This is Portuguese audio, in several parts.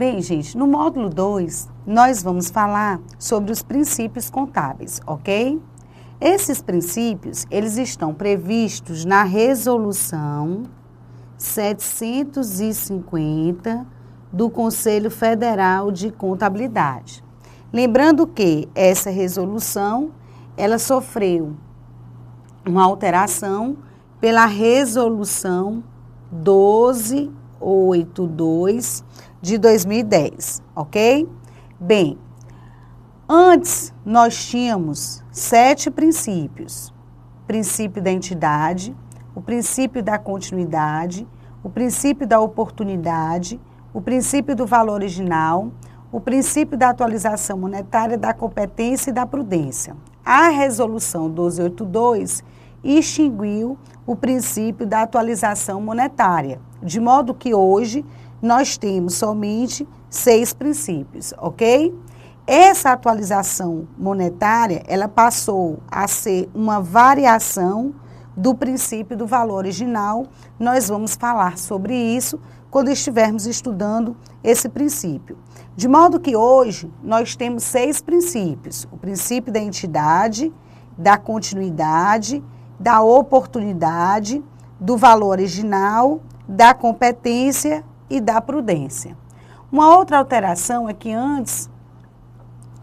Bem, gente, no módulo 2, nós vamos falar sobre os princípios contábeis, ok? Esses princípios, eles estão previstos na Resolução 750 do Conselho Federal de Contabilidade. Lembrando que essa resolução, ela sofreu uma alteração pela Resolução 1282 de 2010, ok? Bem, antes nós tínhamos 7 princípios. Princípio da entidade, o princípio da continuidade, o princípio da oportunidade, o princípio do valor original, o princípio da atualização monetária, da competência e da prudência. A resolução 1282 extinguiu o princípio da atualização monetária, de modo que hoje nós temos somente 6 princípios, ok? Essa atualização monetária, ela passou a ser uma variação do princípio do valor original. Nós vamos falar sobre isso quando estivermos estudando esse princípio. De modo que hoje nós temos 6 princípios: o princípio da entidade, da continuidade, da oportunidade, do valor original, da competência e da prudência. Uma outra alteração é que antes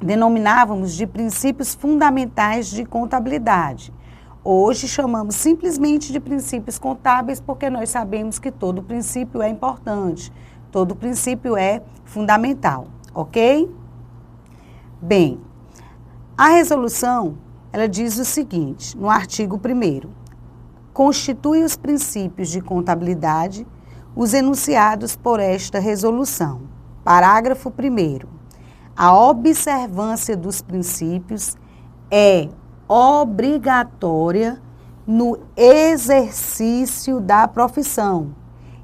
denominávamos de princípios fundamentais de contabilidade. Hoje chamamos simplesmente de princípios contábeis porque nós sabemos que todo princípio é importante, todo princípio é fundamental, ok? Bem, a resolução, ela diz o seguinte, no artigo 1º, constitui os princípios de contabilidade os enunciados por esta resolução. Parágrafo 1º. A observância dos princípios é obrigatória no exercício da profissão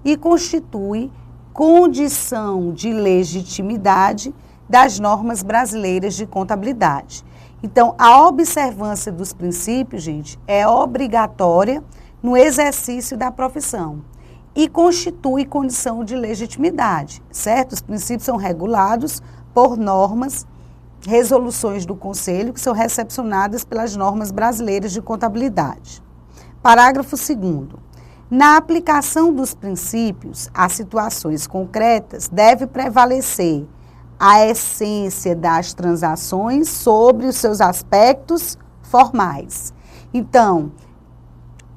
e constitui condição de legitimidade das normas brasileiras de contabilidade. Então, a observância dos princípios, gente, é obrigatória no exercício da profissão e constitui condição de legitimidade, certo? Os princípios são regulados por normas, resoluções do Conselho, que são recepcionadas pelas normas brasileiras de contabilidade. Parágrafo 2º. Na aplicação dos princípios às situações concretas, deve prevalecer a essência das transações sobre os seus aspectos formais. Então,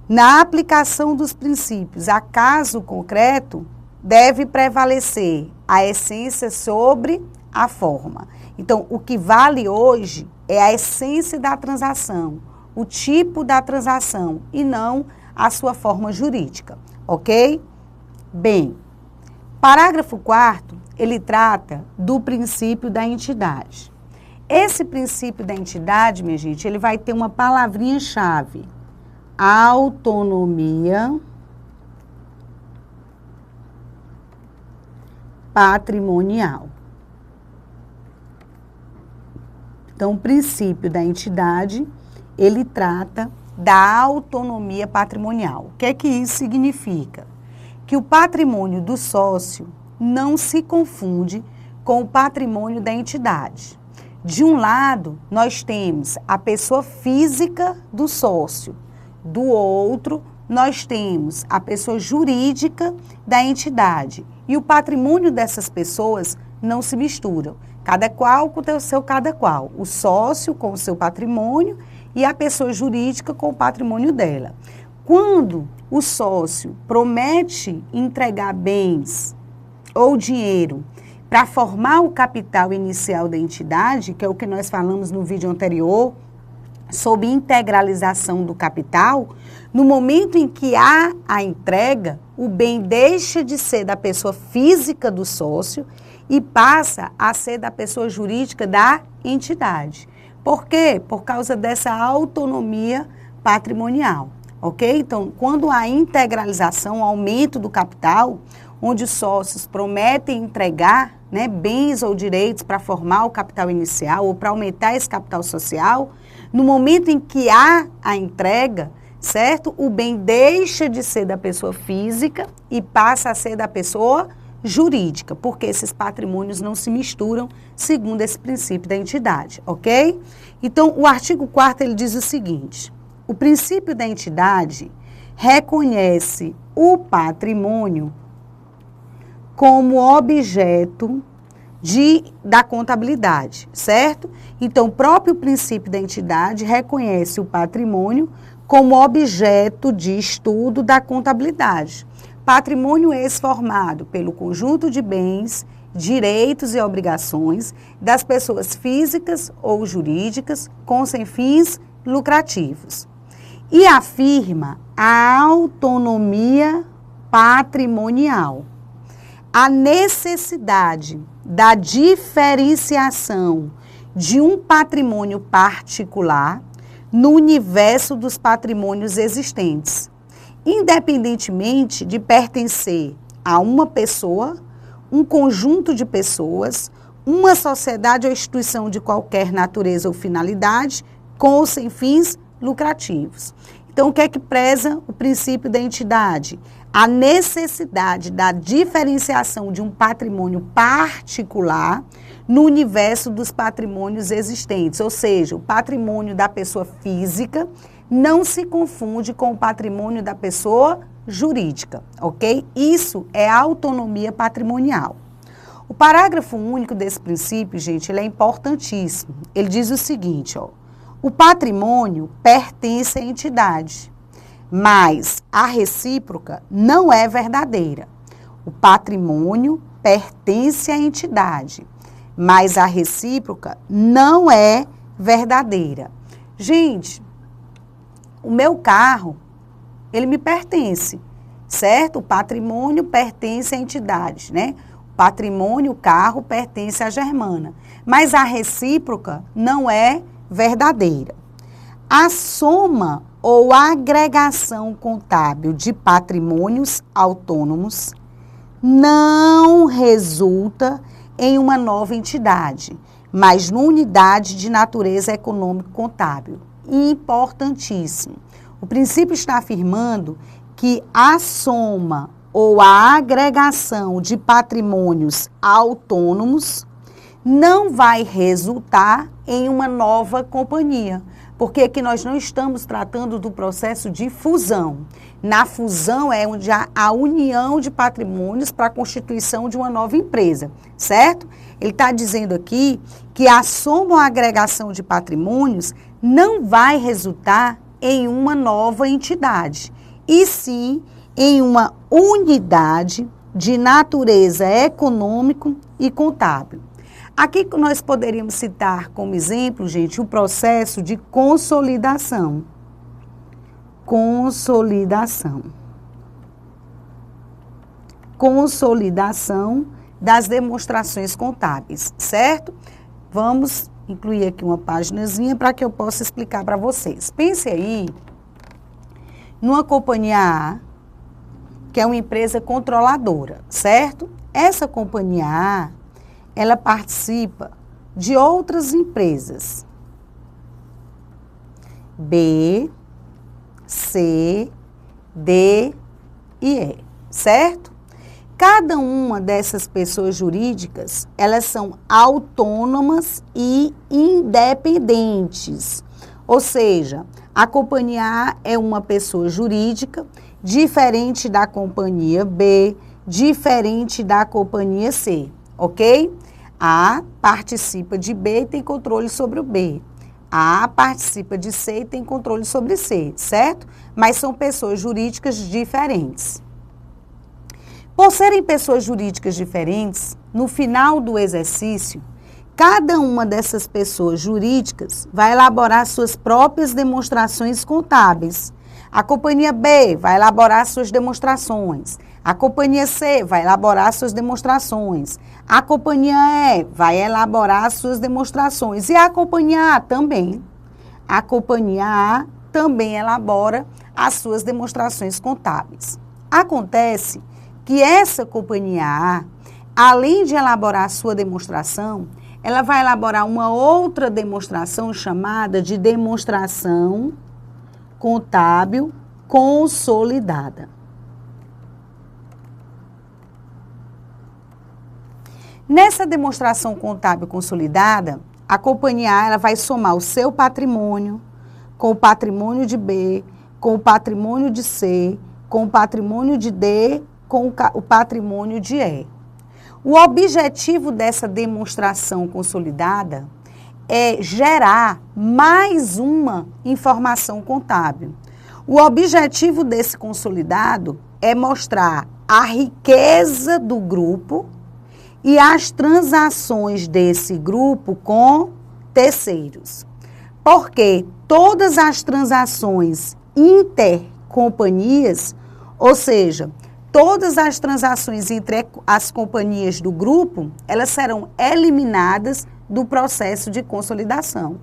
na aplicação dos princípios a caso concreto, deve prevalecer a essência sobre a forma. Então, o que vale hoje é a essência da transação, o tipo da transação e não a sua forma jurídica, ok? Bem, parágrafo 4º, ele trata do princípio da entidade. Esse princípio da entidade, minha gente, ele vai ter uma palavrinha-chave: autonomia patrimonial. Então, o princípio da entidade, ele trata da autonomia patrimonial. O que é que isso significa? Que o patrimônio do sócio não se confunde com o patrimônio da entidade. De um lado, nós temos a pessoa física do sócio. Do outro, nós temos a pessoa jurídica da entidade. E o patrimônio dessas pessoas não se misturam. Cada qual com o seu cada qual. O sócio com o seu patrimônio e a pessoa jurídica com o patrimônio dela. Quando o sócio promete entregar bens ou dinheiro para formar o capital inicial da entidade, que é o que nós falamos no vídeo anterior, sobre integralização do capital, no momento em que há a entrega, o bem deixa de ser da pessoa física do sócio e passa a ser da pessoa jurídica da entidade. Por quê? Por causa dessa autonomia patrimonial, ok? Então, quando há integralização, aumento do capital, onde os sócios prometem entregar, né, bens ou direitos para formar o capital inicial ou para aumentar esse capital social, no momento em que há a entrega, certo? O bem deixa de ser da pessoa física e passa a ser da pessoa jurídica, porque esses patrimônios não se misturam segundo esse princípio da entidade, ok? Então, o artigo 4º ele diz o seguinte: o princípio da entidade reconhece o patrimônio como objeto da contabilidade, certo? Então, o próprio princípio da entidade reconhece o patrimônio como objeto de estudo da contabilidade. Patrimônio esse formado pelo conjunto de bens, direitos e obrigações das pessoas físicas ou jurídicas com sem fins lucrativos. E afirma a autonomia patrimonial. A necessidade da diferenciação de um patrimônio particular no universo dos patrimônios existentes, independentemente de pertencer a uma pessoa, um conjunto de pessoas, uma sociedade ou instituição de qualquer natureza ou finalidade, com ou sem fins lucrativos. Então, o que é que preza o princípio da entidade? A necessidade da diferenciação de um patrimônio particular no universo dos patrimônios existentes, ou seja, o patrimônio da pessoa física não se confunde com o patrimônio da pessoa jurídica, ok? Isso é autonomia patrimonial. O parágrafo único desse princípio, gente, ele é importantíssimo. Ele diz o seguinte, ó: o patrimônio pertence à entidade, mas a recíproca não é verdadeira. O patrimônio pertence à entidade, mas a recíproca não é verdadeira. Gente, o meu carro, ele me pertence, certo? O patrimônio pertence à entidade, né? O patrimônio, o carro, pertence à Germana, mas a recíproca não é verdadeira. A soma ou agregação contábil de patrimônios autônomos não resulta em uma nova entidade, mas numa unidade de natureza econômico-contábil. Importantíssimo. O princípio está afirmando que a soma ou a agregação de patrimônios autônomos não vai resultar em uma nova companhia, porque aqui nós não estamos tratando do processo de fusão. Na fusão é onde há a união de patrimônios para a constituição de uma nova empresa, certo? Ele está dizendo aqui que a soma ou agregação de patrimônios não vai resultar em uma nova entidade, e sim em uma unidade de natureza econômico e contábil. Aqui nós poderíamos citar como exemplo, gente, o processo de consolidação. Consolidação das demonstrações contábeis, certo? Vamos incluir aqui uma paginazinha para que eu possa explicar para vocês. Pense aí numa companhia A, que é uma empresa controladora, certo? Essa companhia A, ela participa de outras empresas, B, C, D e E, certo? Cada uma dessas pessoas jurídicas, elas são autônomas e independentes. Ou seja, a companhia A é uma pessoa jurídica, diferente da companhia B, diferente da companhia C, ok? A participa de B e tem controle sobre o B. A participa de C e tem controle sobre C, certo? Mas são pessoas jurídicas diferentes. Por serem pessoas jurídicas diferentes, no final do exercício, cada uma dessas pessoas jurídicas vai elaborar suas próprias demonstrações contábeis. A companhia B vai elaborar suas demonstrações. A companhia C vai elaborar suas demonstrações. A companhia E vai elaborar suas demonstrações. E a companhia A também. A companhia A também elabora as suas demonstrações contábeis. Acontece que essa companhia A, além de elaborar a sua demonstração, ela vai elaborar uma outra demonstração chamada de demonstração contábil consolidada. Nessa demonstração contábil consolidada, a companhia A ela vai somar o seu patrimônio com o patrimônio de B, com o patrimônio de C, com o patrimônio de D, com o patrimônio de E. O objetivo dessa demonstração consolidada é gerar mais uma informação contábil. O objetivo desse consolidado é mostrar a riqueza do grupo e as transações desse grupo com terceiros. Porque todas as transações intercompanhias, ou seja, todas as transações entre as companhias do grupo, elas serão eliminadas do processo de consolidação.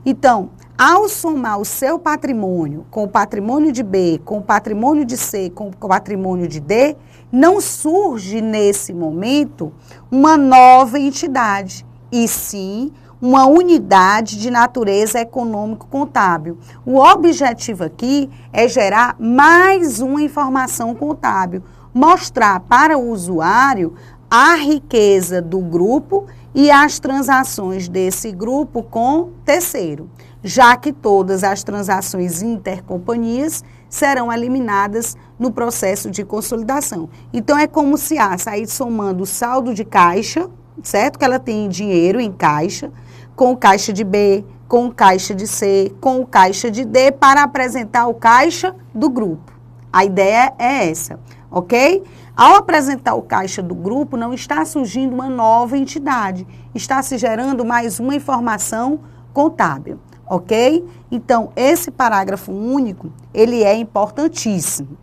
Então, ao somar o seu patrimônio com o patrimônio de B, com o patrimônio de C, com o patrimônio de D, não surge nesse momento uma nova entidade, e sim uma unidade de natureza econômico-contábil. O objetivo aqui é gerar mais uma informação contábil, mostrar para o usuário a riqueza do grupo e as transações desse grupo com terceiro, já que todas as transações intercompanhias serão eliminadas no processo de consolidação. Então, é como se A sair somando o saldo de caixa, certo? Que ela tem dinheiro em caixa, com o caixa de B, com o caixa de C, com o caixa de D, para apresentar o caixa do grupo. A ideia é essa, ok? Ao apresentar o caixa do grupo, não está surgindo uma nova entidade, está se gerando mais uma informação contábil, ok? Então, esse parágrafo único, ele é importantíssimo.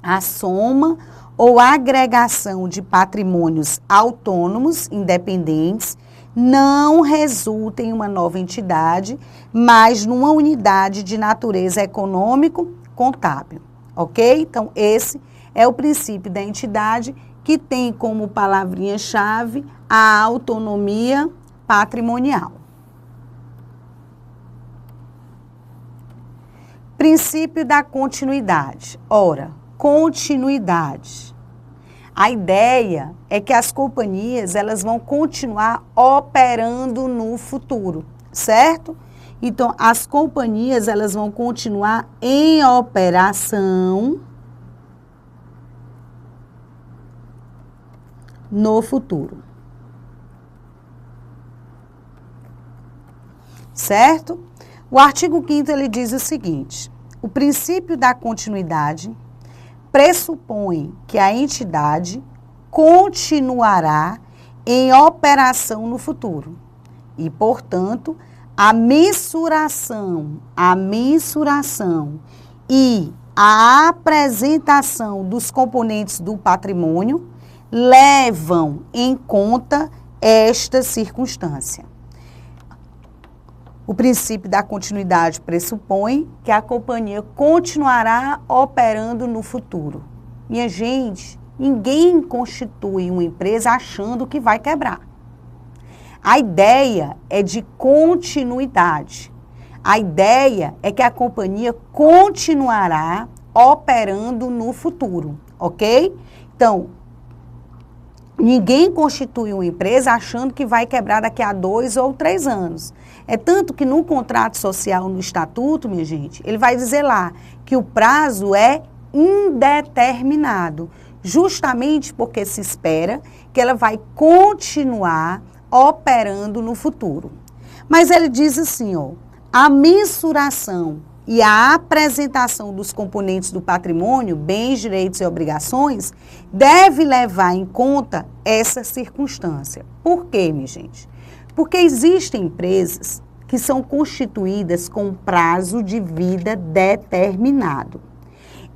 A soma ou agregação de patrimônios autônomos, independentes, não resulta em uma nova entidade, mas numa unidade de natureza econômico-contábil, ok? Então, esse é o princípio da entidade que tem como palavrinha-chave a autonomia patrimonial. Princípio da continuidade. Ora, continuidade. A ideia é que as companhias elas vão continuar operando no futuro, certo? Então, as companhias elas vão continuar em operação no futuro. Certo? O artigo 5º ele diz o seguinte: o princípio da continuidade pressupõe que a entidade continuará em operação no futuro e, portanto, a mensuração e a apresentação dos componentes do patrimônio levam em conta esta circunstância. O princípio da continuidade pressupõe que a companhia continuará operando no futuro. Minha gente, ninguém constitui uma empresa achando que vai quebrar. A ideia é de continuidade. A ideia é que a companhia continuará operando no futuro, ok? Então, ninguém constitui uma empresa achando que vai quebrar daqui a 2 ou 3 anos. É tanto que no contrato social, no estatuto, minha gente, ele vai dizer lá que o prazo é indeterminado, justamente porque se espera que ela vai continuar operando no futuro. Mas ele diz assim, ó, a mensuração e a apresentação dos componentes do patrimônio, bens, direitos e obrigações, deve levar em conta essa circunstância. Por quê, minha gente? Porque existem empresas que são constituídas com prazo de vida determinado.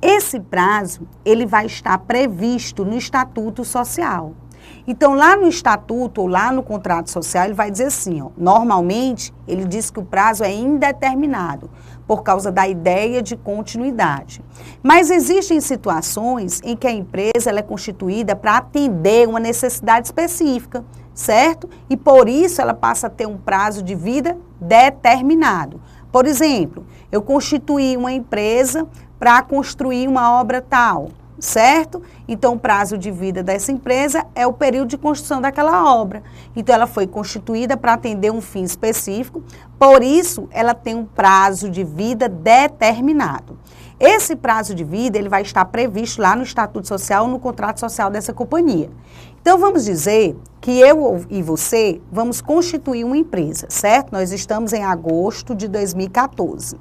Esse prazo, ele vai estar previsto no Estatuto Social. Então, lá no Estatuto ou lá no contrato social, ele vai dizer assim, ó, normalmente, ele diz que o prazo é indeterminado, por causa da ideia de continuidade. Mas existem situações em que a empresa ela é constituída para atender uma necessidade específica, certo? E por isso ela passa a ter um prazo de vida determinado. Por exemplo, eu constituí uma empresa para construir uma obra tal. certo? Então, o prazo de vida dessa empresa é o período de construção daquela obra. Então, ela foi constituída para atender um fim específico, por isso, ela tem um prazo de vida determinado. Esse prazo de vida, ele vai estar previsto lá no Estatuto Social, no contrato social dessa companhia. Então, vamos dizer que eu e você vamos constituir uma empresa, certo? Nós estamos em agosto de 2014.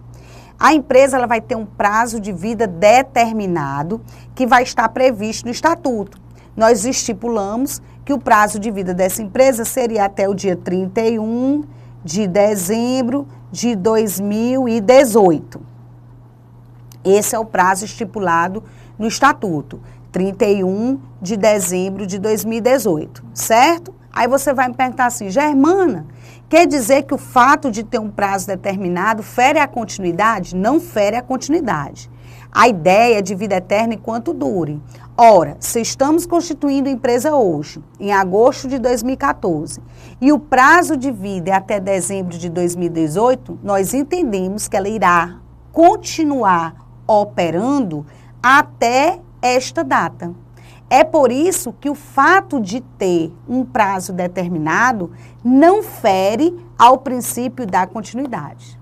A empresa ela vai ter um prazo de vida determinado que vai estar previsto no Estatuto. Nós estipulamos que o prazo de vida dessa empresa seria até o dia 31 de dezembro de 2018. Esse é o prazo estipulado no Estatuto, 31 de dezembro de 2018, certo? Aí você vai me perguntar assim, Germana, quer dizer que o fato de ter um prazo determinado fere a continuidade? Não fere a continuidade. A ideia é de vida eterna enquanto dure. Ora, se estamos constituindo empresa hoje, em agosto de 2014, e o prazo de vida é até dezembro de 2018, nós entendemos que ela irá continuar operando até esta data. É por isso que o fato de ter um prazo determinado não fere ao princípio da continuidade.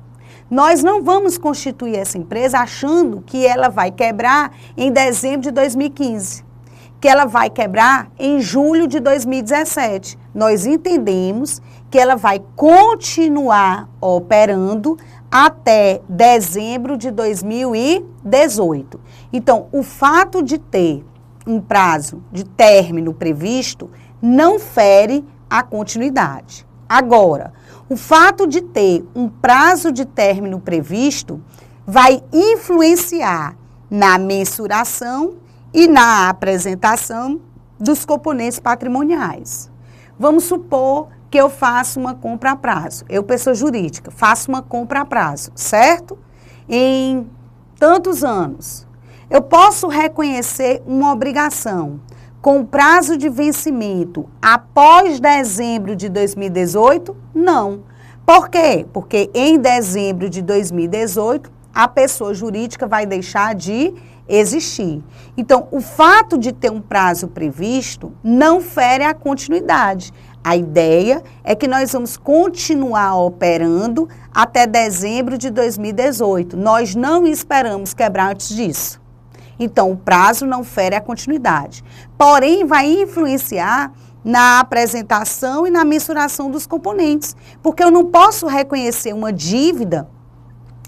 Nós não vamos constituir essa empresa achando que ela vai quebrar em dezembro de 2015, que ela vai quebrar em julho de 2017. Nós entendemos que ela vai continuar operando até dezembro de 2018. Então, o fato de ter um prazo de término previsto não fere a continuidade. Agora, o fato de ter um prazo de término previsto vai influenciar na mensuração e na apresentação dos componentes patrimoniais. Vamos supor que eu faço uma compra a prazo. Eu, pessoa jurídica, faço uma compra a prazo, certo? Em tantos anos. Eu posso reconhecer uma obrigação com prazo de vencimento após dezembro de 2018? Não. Por quê? Porque em dezembro de 2018, a pessoa jurídica vai deixar de existir. Então, o fato de ter um prazo previsto não fere a continuidade. A ideia é que nós vamos continuar operando até dezembro de 2018. Nós não esperamos quebrar antes disso. Então, o prazo não fere a continuidade. Porém, vai influenciar na apresentação e na mensuração dos componentes. Porque eu não posso reconhecer uma dívida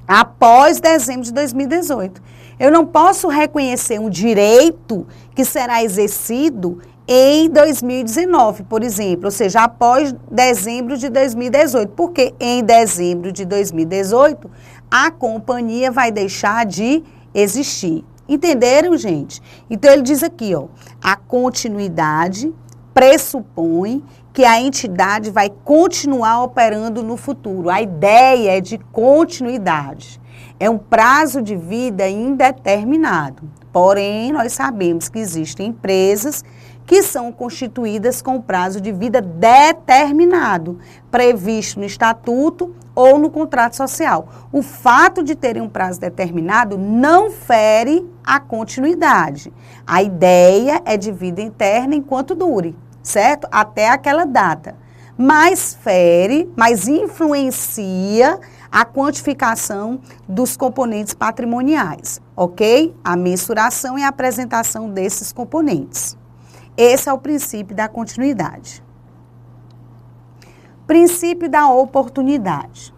após dezembro de 2018. Eu não posso reconhecer um direito que será exercido em 2019, por exemplo, ou seja, após dezembro de 2018, porque em dezembro de 2018 a companhia vai deixar de existir. Entenderam, gente? Então ele diz aqui, ó, a continuidade pressupõe que a entidade vai continuar operando no futuro. A ideia é de continuidade. É um prazo de vida indeterminado. Porém, nós sabemos que existem empresas que são constituídas com prazo de vida determinado, previsto no estatuto ou no contrato social. O fato de terem um prazo determinado não fere a continuidade. A ideia é de vida interna enquanto dure, certo? Até aquela data. Mas fere, mas influencia a quantificação dos componentes patrimoniais, ok? A mensuração e a apresentação desses componentes. Esse é o princípio da continuidade. Princípio da oportunidade.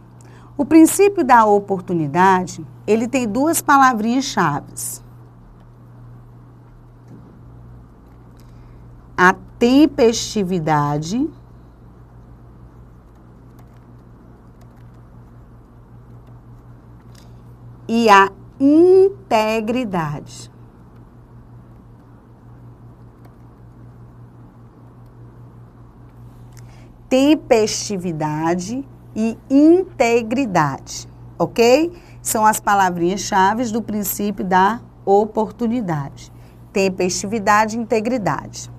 O princípio da oportunidade, ele tem duas palavrinhas-chave. A tempestividade e a integridade. Tempestividade e integridade, ok? São as palavrinhas-chave do princípio da oportunidade. Tempestividade e integridade.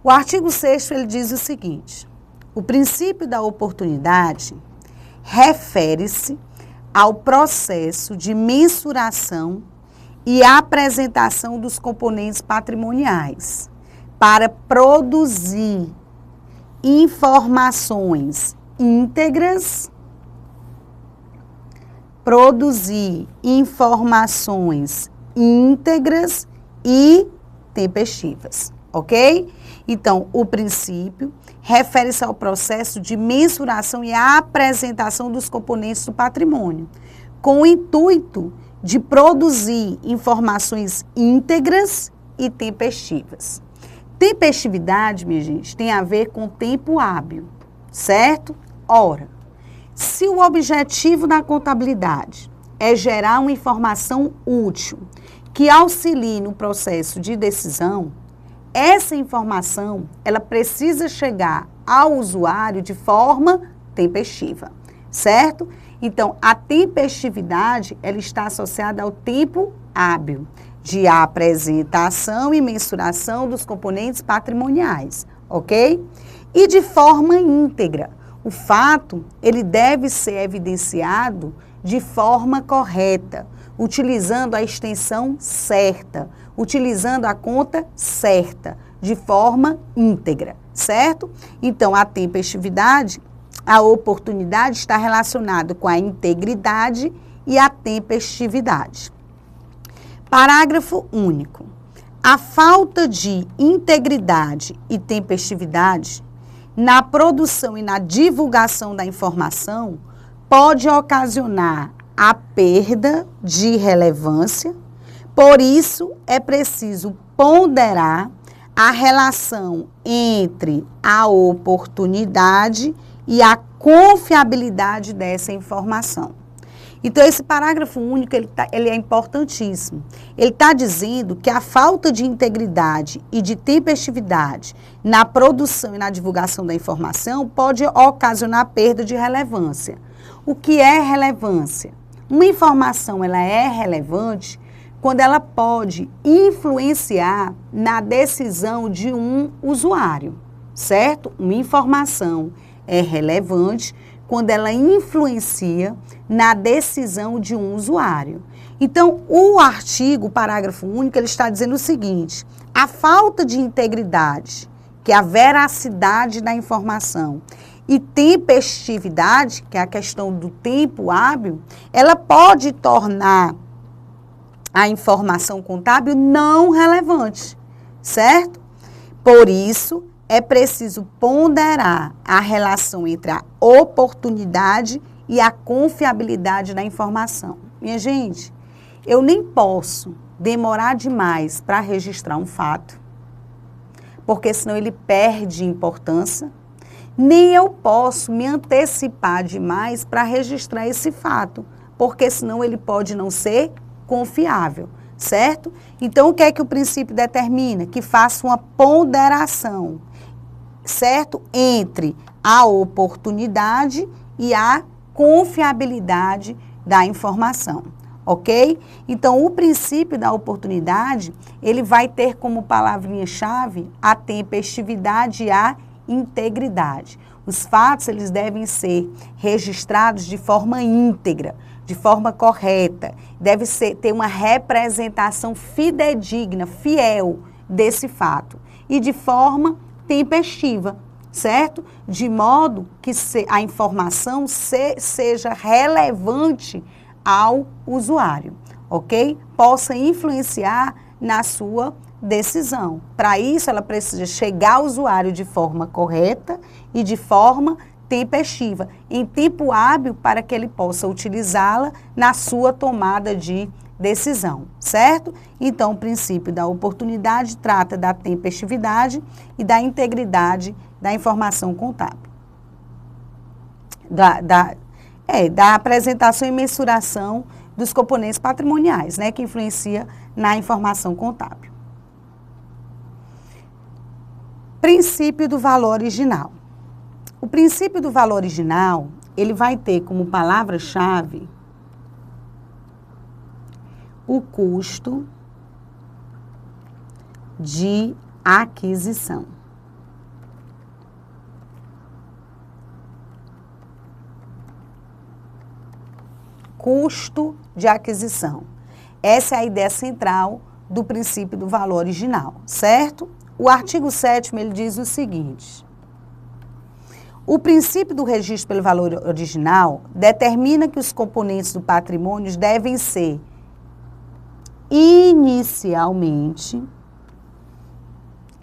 O artigo 6º, ele diz o seguinte: o princípio da oportunidade refere-se ao processo de mensuração e apresentação dos componentes patrimoniais para produzir informações íntegras, e tempestivas, ok? Então, o princípio refere-se ao processo de mensuração e apresentação dos componentes do patrimônio, com o intuito de produzir informações íntegras e tempestivas. Tempestividade, minha gente, tem a ver com tempo hábil, certo? Ora, se o objetivo da contabilidade é gerar uma informação útil que auxilie no processo de decisão, essa informação, ela precisa chegar ao usuário de forma tempestiva, certo? Então, a tempestividade, ela está associada ao tempo hábil de apresentação e mensuração dos componentes patrimoniais, ok? E de forma íntegra. O fato, ele deve ser evidenciado de forma correta, utilizando a extensão certa, utilizando a conta certa, de forma íntegra, certo? Então, a tempestividade, a oportunidade está relacionada com a integridade e a tempestividade. Parágrafo único. A falta de integridade e tempestividade na produção e na divulgação da informação pode ocasionar a perda de relevância. Por isso, é preciso ponderar a relação entre a oportunidade e a confiabilidade dessa informação. Então, esse parágrafo único, ele é importantíssimo. Ele está dizendo que a falta de integridade e de tempestividade na produção e na divulgação da informação pode ocasionar perda de relevância. O que é relevância? Uma informação, ela é relevante quando ela pode influenciar na decisão de um usuário, certo? Uma informação é relevante quando ela influencia na decisão de um usuário. Então, o artigo, o parágrafo único, ele está dizendo o seguinte: a falta de integridade, que é a veracidade da informação, e tempestividade, que é a questão do tempo hábil, ela pode tornar a informação contábil não relevante, certo? Por isso, é preciso ponderar a relação entre a oportunidade e a confiabilidade da informação. Minha gente, eu nem posso demorar demais para registrar um fato, porque senão ele perde importância, nem eu posso me antecipar demais para registrar esse fato, porque senão ele pode não ser confiável, certo? Então, o que é que o princípio determina? Que faça uma ponderação, certo? Entre a oportunidade e a confiabilidade da informação, ok? Então, o princípio da oportunidade, ele vai ter como palavrinha-chave a tempestividade e a integridade. Os fatos, eles devem ser registrados de forma íntegra, de forma correta, deve ter uma representação fidedigna, fiel desse fato e de forma tempestiva, certo? De modo que a informação seja relevante ao usuário, ok? Possa influenciar na sua decisão. Para isso, ela precisa chegar ao usuário de forma correta e de forma tempestiva, em tempo hábil para que ele possa utilizá-la na sua tomada de decisão, certo? Então, o princípio da oportunidade trata da tempestividade e da integridade da informação contábil. Da apresentação e mensuração dos componentes patrimoniais, né, que influencia na informação contábil. Princípio do valor original. O princípio do valor original, ele vai ter como palavra-chave o custo de aquisição. Custo de aquisição. Essa é a ideia central do princípio do valor original, certo? O artigo 7º, ele diz o seguinte: o princípio do registro pelo valor original determina que os componentes do patrimônio devem ser inicialmente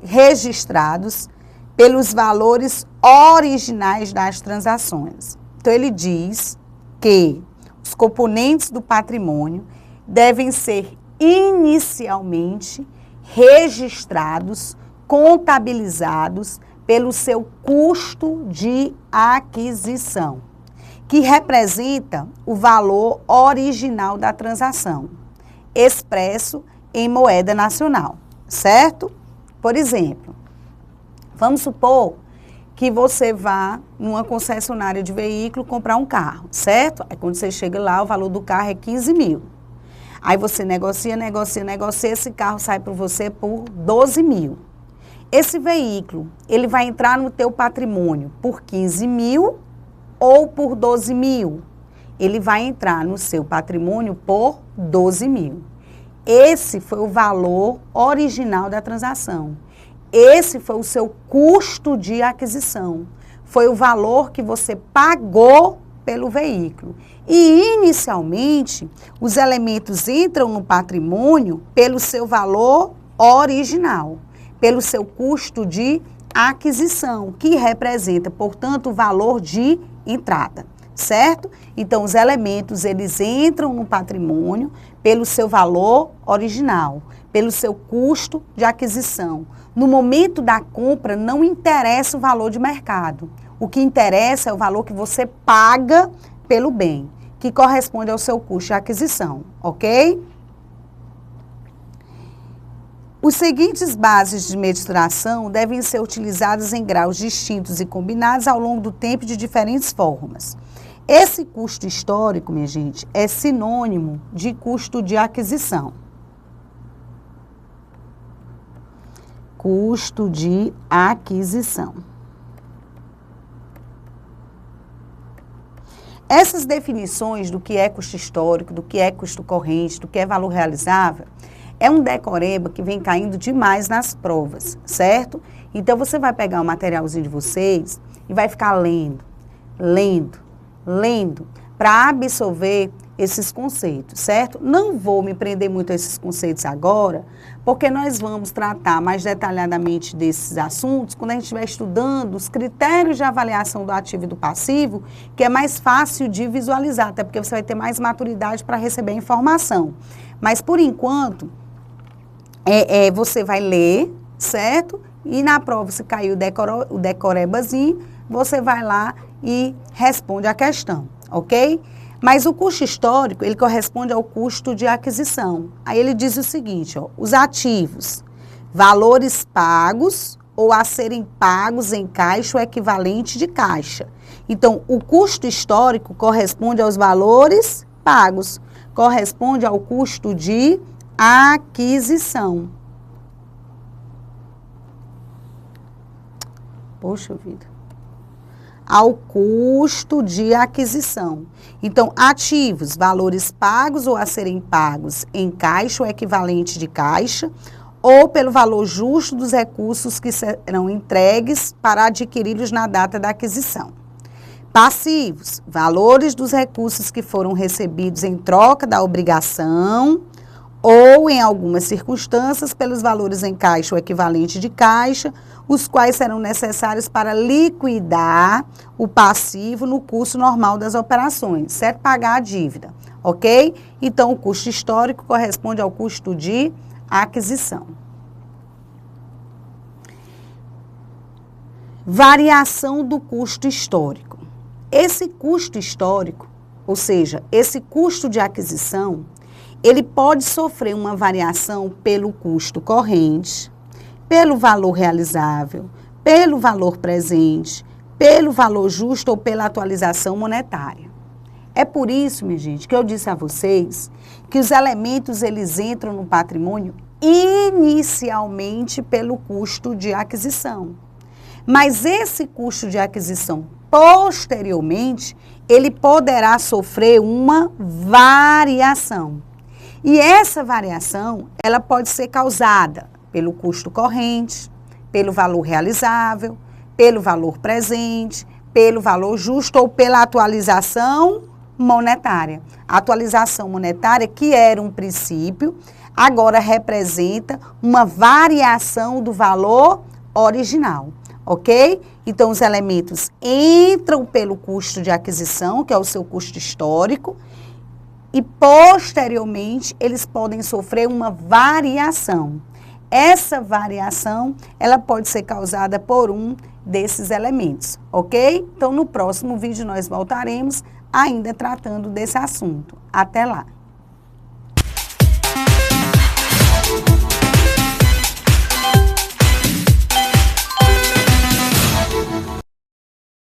registrados pelos valores originais das transações. Então, ele diz que os componentes do patrimônio devem ser inicialmente registrados, contabilizados pelo seu custo de aquisição, que representa o valor original da transação, expresso em moeda nacional, certo? Por exemplo, vamos supor que você vá numa concessionária de veículo comprar um carro, certo? Aí quando você chega lá, o valor do carro é 15 mil. Aí você negocia, esse carro sai para você por 12 mil. Esse veículo, ele vai entrar no teu patrimônio por 15 mil ou por 12 mil? Ele vai entrar no seu patrimônio por 12 mil. Esse foi o valor original da transação. Esse foi o seu custo de aquisição. Foi o valor que você pagou pelo veículo. E, inicialmente, os elementos entram no patrimônio pelo seu valor original, pelo seu custo de aquisição, que representa, portanto, o valor de entrada, certo? Então, os elementos, eles entram no patrimônio pelo seu valor original, pelo seu custo de aquisição. No momento da compra, não interessa o valor de mercado. O que interessa é o valor que você paga pelo bem, que corresponde ao seu custo de aquisição, ok? Os seguintes bases de mensuração devem ser utilizadas em graus distintos e combinados ao longo do tempo de diferentes formas. Esse custo histórico, minha gente, é sinônimo de custo de aquisição. Custo de aquisição. Essas definições do que é custo histórico, do que é custo corrente, do que é valor realizável, é um decoreba que vem caindo demais nas provas, certo? Então, você vai pegar o materialzinho de vocês e vai ficar lendo, para absorver esses conceitos, certo? Não vou me prender muito a esses conceitos agora, porque nós vamos tratar mais detalhadamente desses assuntos quando a gente estiver estudando os critérios de avaliação do ativo e do passivo, que é mais fácil de visualizar, até porque você vai ter mais maturidade para receber a informação. Mas, por enquanto, você vai ler, certo? E na prova, se cair o decorebazinho, você vai lá e responde a questão, ok? Mas o custo histórico, ele corresponde ao custo de aquisição. Aí ele diz o seguinte, ó, os ativos, valores pagos ou a serem pagos em caixa ou equivalente de caixa. Então, o custo histórico corresponde aos valores pagos, corresponde ao custo de aquisição. Poxa vida. Ao custo de aquisição. Então, ativos, valores pagos ou a serem pagos em caixa ou equivalente de caixa, ou pelo valor justo dos recursos que serão entregues para adquiri-los na data da aquisição. Passivos, valores dos recursos que foram recebidos em troca da obrigação, ou, em algumas circunstâncias, pelos valores em caixa ou equivalente de caixa, os quais serão necessários para liquidar o passivo no curso normal das operações, certo? Pagar a dívida, ok? Então, o custo histórico corresponde ao custo de aquisição. Variação do custo histórico. Esse custo histórico, ou seja, esse custo de aquisição, ele pode sofrer uma variação pelo custo corrente, pelo valor realizável, pelo valor presente, pelo valor justo ou pela atualização monetária. É por isso, minha gente, que eu disse a vocês que os elementos, eles entram no patrimônio inicialmente pelo custo de aquisição. Mas esse custo de aquisição, posteriormente, ele poderá sofrer uma variação. E essa variação, ela pode ser causada pelo custo corrente, pelo valor realizável, pelo valor presente, pelo valor justo ou pela atualização monetária. A atualização monetária, que era um princípio, agora representa uma variação do valor original, ok? Então, os elementos entram pelo custo de aquisição, que é o seu custo histórico, e posteriormente eles podem sofrer uma variação. Essa variação, ela pode ser causada por um desses elementos, ok? Então, no próximo vídeo nós voltaremos ainda tratando desse assunto. Até lá!